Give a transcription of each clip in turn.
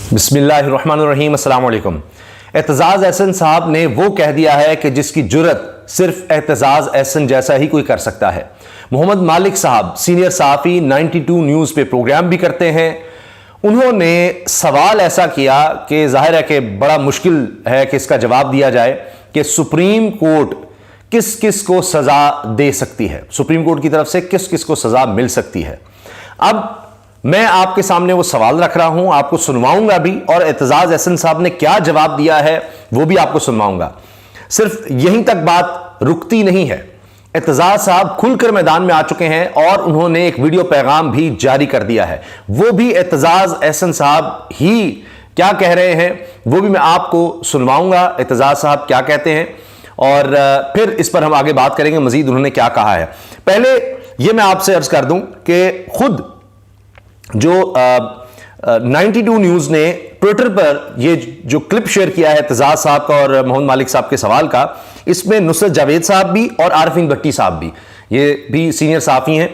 बिस्मिल्लाहिर्रहमानिर्रहीम, अस्सलाम वालेकुम। एतजाज़ एहसन साहब ने वो कह दिया है कि जिसकी जुर्रत सिर्फ एतजाज़ एहसन जैसा ही कोई कर सकता है। मोहम्मद मालिक साहब सीनियर सहाफ़ी 92 न्यूज़ पे प्रोग्राम भी करते हैं। उन्होंने सवाल ऐसा किया कि जाहिर है कि बड़ा मुश्किल है कि इसका जवाब दिया जाए कि सुप्रीम कोर्ट किस किस को सज़ा दे सकती है, सुप्रीम कोर्ट की तरफ से किस किस को सज़ा मिल सकती है। अब मैं आपके सामने वो सवाल रख रहा हूं, आपको सुनवाऊंगा भी, और एतजाज़ एहसन साहब ने क्या जवाब दिया है वो भी आपको सुनवाऊंगा। सिर्फ यहीं तक बात रुकती नहीं है, एतजाज़ साहब खुलकर मैदान में आ चुके हैं और उन्होंने एक वीडियो पैगाम भी जारी कर दिया है। वो भी एतजाज़ एहसन साहब ही क्या कह रहे हैं वो भी मैं आपको सुनवाऊंगा, एतजाज़ साहब क्या कहते हैं, और फिर इस पर हम आगे बात करेंगे मजीद उन्होंने क्या कहा है। पहले यह मैं आपसे अर्ज कर दूं कि खुद जो 92 न्यूज़ ने ट्विटर पर ये जो क्लिप शेयर किया है एतजाज़ साहब का और मोहम्मद मालिक साहब के सवाल का, इसमें नुसरत जावेद साहब भी और आरिफीन भट्टी साहब भी, ये भी सीनियर सहाफ़ी हैं,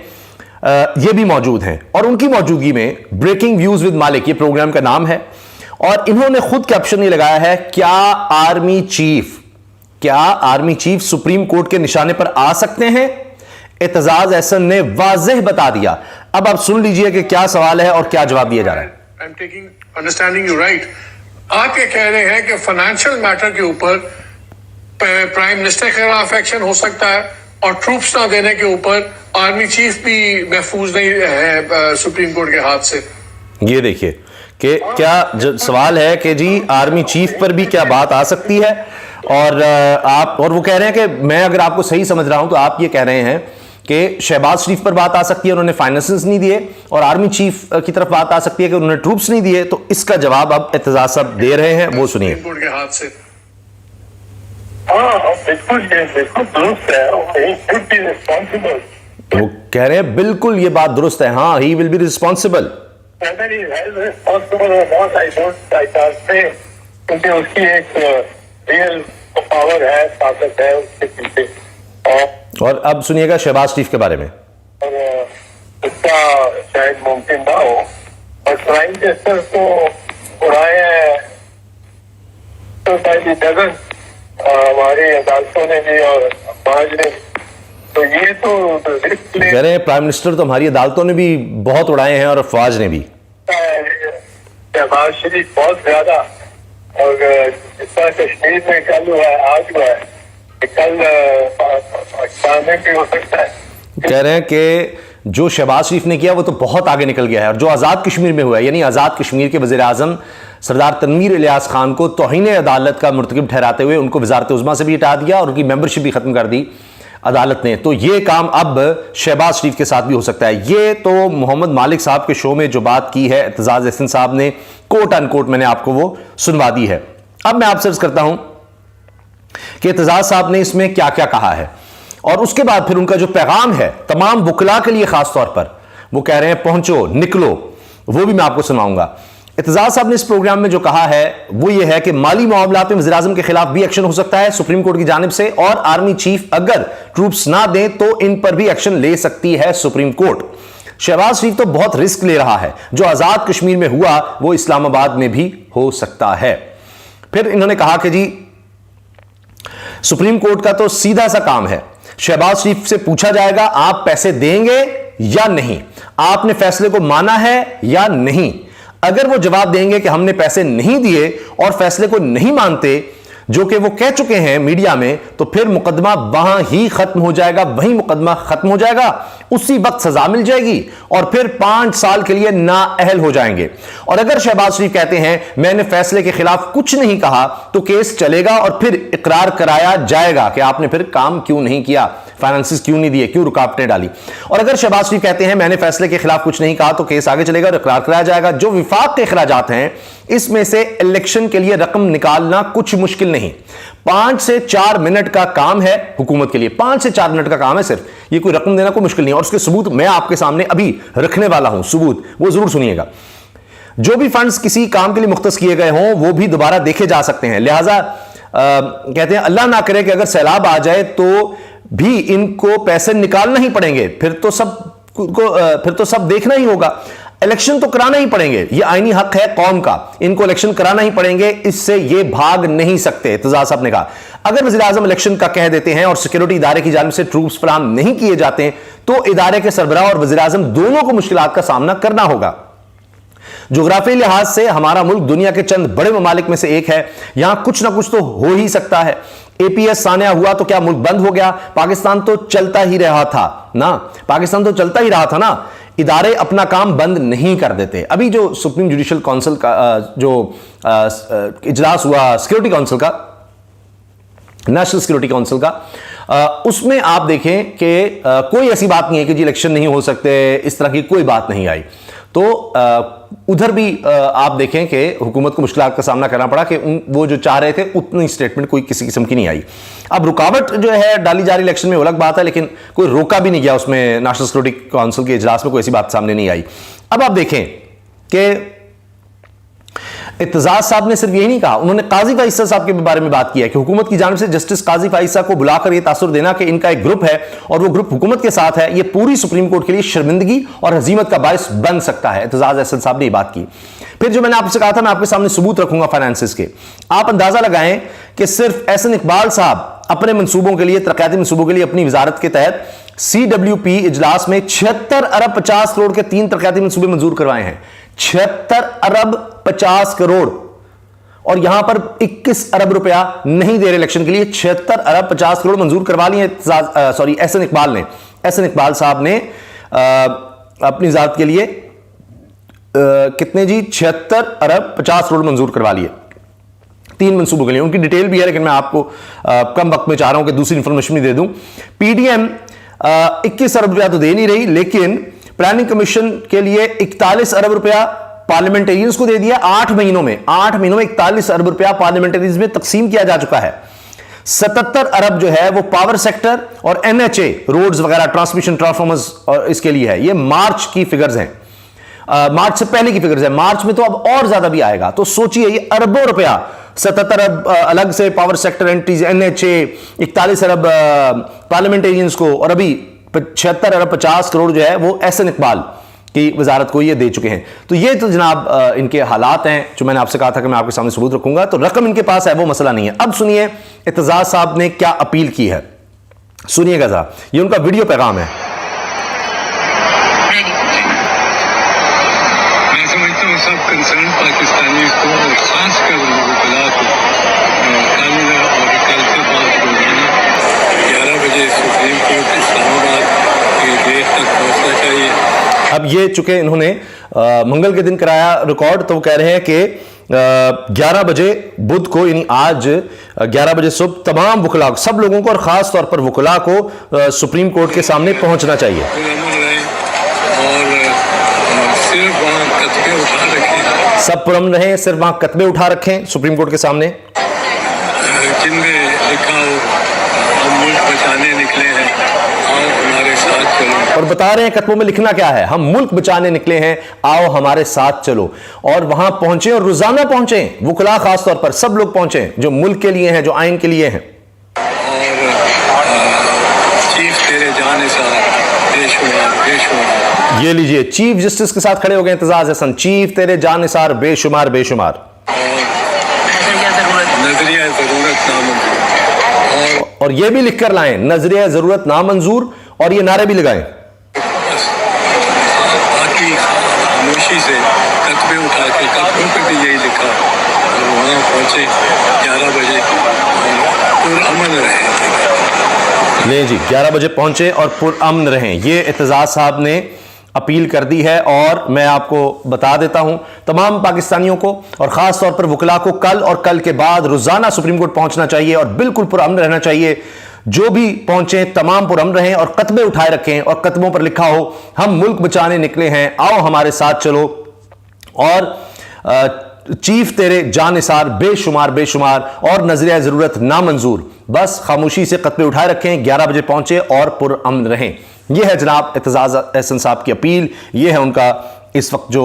ये भी मौजूद हैं। और उनकी मौजूदगी में ब्रेकिंग व्यूज़ विद मालिक ये प्रोग्राम का नाम है, और इन्होंने खुद कैप्शन ये लगाया है, क्या आर्मी चीफ सुप्रीम कोर्ट के निशाने पर आ सकते हैं? एतजाज़ एहसन ने वाज़ेह बता दिया। अब आप सुन लीजिए कि क्या सवाल है और क्या जवाब दिया जा रहा है। I am taking understanding you right. आप ये कह रहे हैं कि फाइनेंशियल मैटर के ऊपर प्राइम मिनिस्टर के खिलाफ एक्शन हो सकता है और ट्रूप्स ना देने के ऊपर आर्मी चीफ भी महफूज नहीं है सुप्रीम कोर्ट के हाथ से। ये देखिए कि क्या सवाल है कि जी आर्मी चीफ पर भी क्या बात आ सकती है, और वो कह रहे हैं कि मैं अगर आपको सही समझ रहा हूं तो आप ये कह रहे हैं कि शहबाज शरीफ पर बात आ सकती है, उन्होंने फाइनेंसेस नहीं दिए, और आर्मी चीफ की तरफ बात आ सकती है कि उन्होंने ट्रूप्स नहीं दिए। तो इसका जवाब अब एतजाज़ साहब दे रहे हैं, वो सुनिए। के हाथ से बिल्कुल दुरुस्त है, वो कह रहे हैं बिल्कुल ये बात दुरुस्त है, हाँ, ही विल बी रिस्पॉन्सिबल। क्योंकि उसकी एक रियल पावर है, ताकत है उसके पीछे। और अब सुनिएगा शहबाज शरीफ के बारे में। और इसका शायद मुमकिन ना हो, और प्राइम मिनिस्टर को उड़ाए हैं तो शायद हमारी अदालतों ने भी और समाज ने, तो ये तो कह रहे हैं प्राइम मिनिस्टर तो हमारी अदालतों ने भी बहुत उड़ाए हैं और फौज ने भी। शहबाज शरीफ बहुत ज्यादा, और जिस तरह कश्मीर में कल हुआ है, आज हुआ है, कल भी हो सकता है। कह रहे हैं कि जो शहबाज शरीफ ने किया वो तो बहुत आगे निकल गया है, और जो आज़ाद कश्मीर में हुआ है, यानी आज़ाद कश्मीर के वज़ीर आज़म सरदार तनवीर इलियास खान को तौहीन अदालत का मुर्तकिब ठहराते हुए उनको वज़ारत उज़्मा से भी हटा दिया और उनकी मेंबरशिप भी ख़त्म कर दी अदालत ने। तो ये काम अब शहबाज शरीफ के साथ भी हो सकता है। ये तो मोहम्मद मालिक साहब के शो में जो बात की है एतजाज़ एहसन साहब ने, कोट अनकोट मैंने आपको वो सुनवा दी है। अब मैं आपसे अर्ज़ करता हूं कि एतजाज़ साहब ने इसमें क्या क्या कहा है, और उसके बाद फिर उनका जो पैगाम है तमाम वकला के लिए खास तौर पर, वो कह रहे हैं पहुंचो, निकलो, वो भी मैं आपको सुनाऊंगा। एतजाज़ साहब ने इस प्रोग्राम में जो कहा है वो ये है कि माली मामलात में वज़ीर आज़म के खिलाफ भी एक्शन हो सकता है सुप्रीम कोर्ट की जानिब से, और आर्मी चीफ अगर ट्रूप्स ना दें तो इन पर भी एक्शन ले सकती है सुप्रीम कोर्ट। शहबाज शरीफ तो बहुत रिस्क ले रहा है, जो आज़ाद कश्मीर में हुआ वो इस्लामाबाद में भी हो सकता है। फिर इन्होंने कहा कि जी सुप्रीम कोर्ट का तो सीधा सा काम है, शहबाज शरीफ से पूछा जाएगा आप पैसे देंगे या नहीं, आपने फैसले को माना है या नहीं। अगर वो जवाब देंगे कि हमने पैसे नहीं दिए और फैसले को नहीं मानते, जो कि वो कह चुके हैं मीडिया में, तो फिर मुकदमा वहां ही खत्म हो जाएगा, वहीं मुकदमा खत्म हो जाएगा, उसी वक्त सजा मिल जाएगी और फिर 5 साल के लिए नाअहल हो जाएंगे। और अगर शहबाज शरीफ कहते हैं मैंने फैसले के खिलाफ कुछ नहीं कहा, तो केस चलेगा और फिर इकरार कराया जाएगा कि आपने फिर काम क्यों नहीं किया, फाइनेंसेस क्यों नहीं दिए, क्यों रुकावटें डाली। और अगर शहबाज शरीफ कहते हैं मैंने फैसले के खिलाफ कुछ नहीं कहा, तो केस आगे चलेगा और इकरार कराया जाएगा। जो विफाक के अखराजात हैं इसमें से इलेक्शन के लिए रकम निकालना कुछ मुश्किल नहीं, 5 से 4 मिनट का काम है हुकूमत के लिए, 5 से 4 मिनट का काम है सिर्फ, ये कोई रकम देना कोई मुश्किल नहीं। और उसके सबूत मैं आपके सामने अभी रखने वाला हूं, सबूत वो जरूर सुनिएगा। जो भी फंड्स किसी काम के लिए मुख्तस किए गए हों वो भी दोबारा देखे जा सकते हैं। लिहाजा कहते हैं अल्लाह ना करे कि अगर सैलाब आ जाए तो भी इनको पैसे निकालना ही पड़ेंगे, फिर तो सब देखना ही होगा। इलेक्शन तो कराना ही पड़ेंगे, ये आईनी हक है कौम का, इनको इलेक्शन कराना ही पड़ेंगे, इससे ये भाग नहीं सकते। एतजाज साहब ने कहा अगर वज़ीर आज़म इलेक्शन का कह देते हैं और सिक्योरिटी इदारे की जानिब से ट्रूप्स फराहम नहीं किए जाते तो इदारे के सरबराह और वज़ीर आज़म दोनों को मुश्किलात का सामना करना होगा। जोग्राफी लिहाज से हमारा मुल्क दुनिया के चंद बड़े ममालिक में से एक है, यहां कुछ ना कुछ तो हो ही सकता है। एपीएस सान्या हुआ तो क्या मुल्क बंद हो गया? पाकिस्तान तो चलता ही रहा था ना, पाकिस्तान तो चलता ही रहा था ना, इदारे अपना काम बंद नहीं कर देते। अभी जो सुप्रीम जुडिशल काउंसिल का जो इजलास हुआ सिक्योरिटी काउंसिल का, नेशनल सिक्योरिटी काउंसिल का, उसमें आप देखें कि कोई ऐसी बात नहीं है कि जी इलेक्शन नहीं हो सकते, इस तरह की कोई बात नहीं आई। तो उधर भी आप देखें कि हुकूमत को मुश्किलात का सामना करना पड़ा कि वो जो चाह रहे थे उतनी स्टेटमेंट कोई किसी किस्म की नहीं आई। अब रुकावट जो है डाली जा रही इलेक्शन में, वो अलग बात है, लेकिन कोई रोका भी नहीं गया उसमें, नेशनल सिक्योरिटी काउंसिल के इजलास में कोई ऐसी बात सामने नहीं आई। अब आप देखें कि इत्तेजाज साहब ने सिर्फ यही नहीं कहा, उन्होंने काजी फाइसा साहब के बारे में बात की है कि हुकूमत की जानिब से जस्टिस काजी फाइसा को बुलाकर यह तासुर देना कि इनका एक ग्रुप है और वो ग्रुप हुकूमत के साथ है, यह पूरी सुप्रीम कोर्ट के लिए शर्मिंदगी और हजीमत का बायस बन सकता है। इत्तेजाज अहसन साहब ने यह बात की। फिर जो मैंने आपसे कहा था, मैं आपके सामने सबूत रखूंगा फाइनेंसिस के, आप अंदाजा लगाएं कि सिर्फ एहसन इकबाल साहब अपने मंसूबों के लिए, तरक्याती मंसूबों के लिए अपनी वजारत के तहत CWP इजलास में 76 अरब 50 करोड़ के 3 तरक्याती मंसूबे मंजूर करवाए हैं। 76 अरब 50 करोड़, और यहां पर 21 अरब रुपया नहीं दे रहे इलेक्शन के लिए, 76 अरब 50 करोड़ मंजूर करवा लिए एहसन इकबाल ने, एहसन इकबाल साहब ने अपनी वजारत के लिए कितने जी 76 अरब 50 करोड़ मंजूर करवा लिए 3 मंसूबों के लिए। उनकी डिटेल भी है, लेकिन मैं आपको कम वक्त में चाह रहा हूं कि दूसरी इंफॉर्मेशन भी दे दूं। PDM 21 अरब रुपया तो दे नहीं रही, लेकिन प्लानिंग कमीशन के लिए 41 अरब रुपया पार्लियामेंटेरियंस को दे दिया। 8 महीनों में 41 अरब रुपया पार्लियामेंटेरियंस में तकसीम किया जा चुका है। 77 अरब जो है वो पावर सेक्टर और NHA रोड्स वगैरह, ट्रांसमिशन ट्रांसफॉर्मर्स और इसके लिए है। ये मार्च की फिगर्स हैं, मार्च से पहले की फिगर्स है, मार्च में तो अब और ज्यादा भी आएगा। तो सोचिए ये अरबों रुपया, 77 अरब अलग से पावर सेक्टर एंट्रीज, NHA, 41 अरब पार्लियामेंटेरियंस को, और अभी 76 अरब 50 करोड़ जो है वो एहसन इकबाल की वजारत को ये दे चुके हैं। तो ये तो जनाब इनके हालात हैं जो मैंने आपसे कहा था कि मैं आपके सामने सबूत रखूंगा। तो रकम इनके पास है, वो मसला नहीं है। अब सुनिए इत्तेजाज साहब ने क्या अपील की है, सुनिएगा जरा, ये उनका वीडियो पैगाम है। मैं समझता हूँ सब कंसर्न पाकिस्तानी को और खासकर वकला को कल और कल के बाद रोजाना 11 बजे सुप्रीम कोर्ट इस्लामाबाद की गेट तक पहुंचना चाहिए। अब ये चूंकि इन्होंने मंगल के दिन कराया रिकॉर्ड, तो वो कह रहे हैं कि 11 बजे बुध को, यानी आज 11 बजे सुबह तमाम वकला, सब लोगों को और खास तौर पर वकला को सुप्रीम कोर्ट के सामने पहुंचना चाहिए। सिर्फ वहाँ कतबे उठा रखें, सब पुरअमन रहें, सिर्फ वहां कतबे उठा रखें सुप्रीम कोर्ट के सामने, जिनमें लिखा हो हम मुल्क बचाने निकले हैं, आओ हमारे साथ चलो। और बता रहे हैं कतबों में लिखना क्या है, हम मुल्क बचाने निकले हैं, आओ हमारे साथ चलो। और वहां पहुंचे और रोजाना पहुंचे, वकला खास तौर पर सब लोग पहुंचे जो मुल्क के लिए हैं, जो आइन के लिए हैं। और चीफ तेरे जाने साथ बेशुमार बेशुमार, ये लीजिए, चीफ जस्टिस के साथ खड़े हो गए इत्तेजाज अहसन, चीफ तेरे जानिसार बेशुमार बेशुमार। नजरिया जरूरत नामंजूर, और ये भी लिखकर लाएं, नजरिया जरूरत नामंजूर, और ये नारे भी लगाएं। बाकी खामोशी से कतबे उठा के, कतबों पर भी यही लिखा, और वहाँ पहुंचे 11 बजे पुरअमन रहे। ले जी, 11 बजे पहुंचे और पुरअमन रहें, ये इत्तेजाज साहब ने अपील कर दी है। और मैं आपको बता देता हूं तमाम पाकिस्तानियों को और खास तौर पर वकला को कल और कल के बाद रोजाना सुप्रीम कोर्ट पहुंचना चाहिए और बिल्कुल पुरअमन रहना चाहिए। जो भी पहुंचे तमाम पुरअमन रहें और कतबे उठाए रखें और कतबों पर लिखा हो हम मुल्क बचाने निकले हैं, आओ हमारे साथ चलो। और चीफ तेरे जानिसार बेशुमार बेशुमार और नजरिया जरूरत नामंजूर, बस खामोशी से कतबे उठाए रखें, 11 बजे पहुंचे और पुरअमन रहें। यह है जनाब इत्तेजाज अहसन साहब की अपील, यह है उनका इस वक्त जो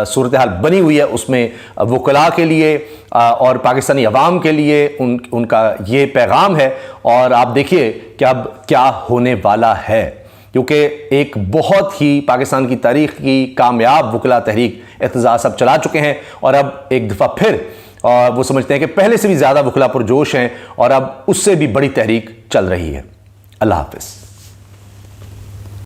सूरत हाल बनी हुई है उसमें वकला के लिए और पाकिस्तानी अवाम के लिए उनका ये पैगाम है। और आप देखिए कि अब क्या होने वाला है। क्योंकि एक बहुत ही पाकिस्तान की तारीख की कामयाब वकला तहरीक एहतजाज अब चला चुके हैं और अब एक दफ़ा फिर वो समझते हैं कि पहले से भी ज़्यादा वकला पुरजोश हैं और अब उससे भी बड़ी तहरीक चल रही है। अल्लाह हाफ़िज़।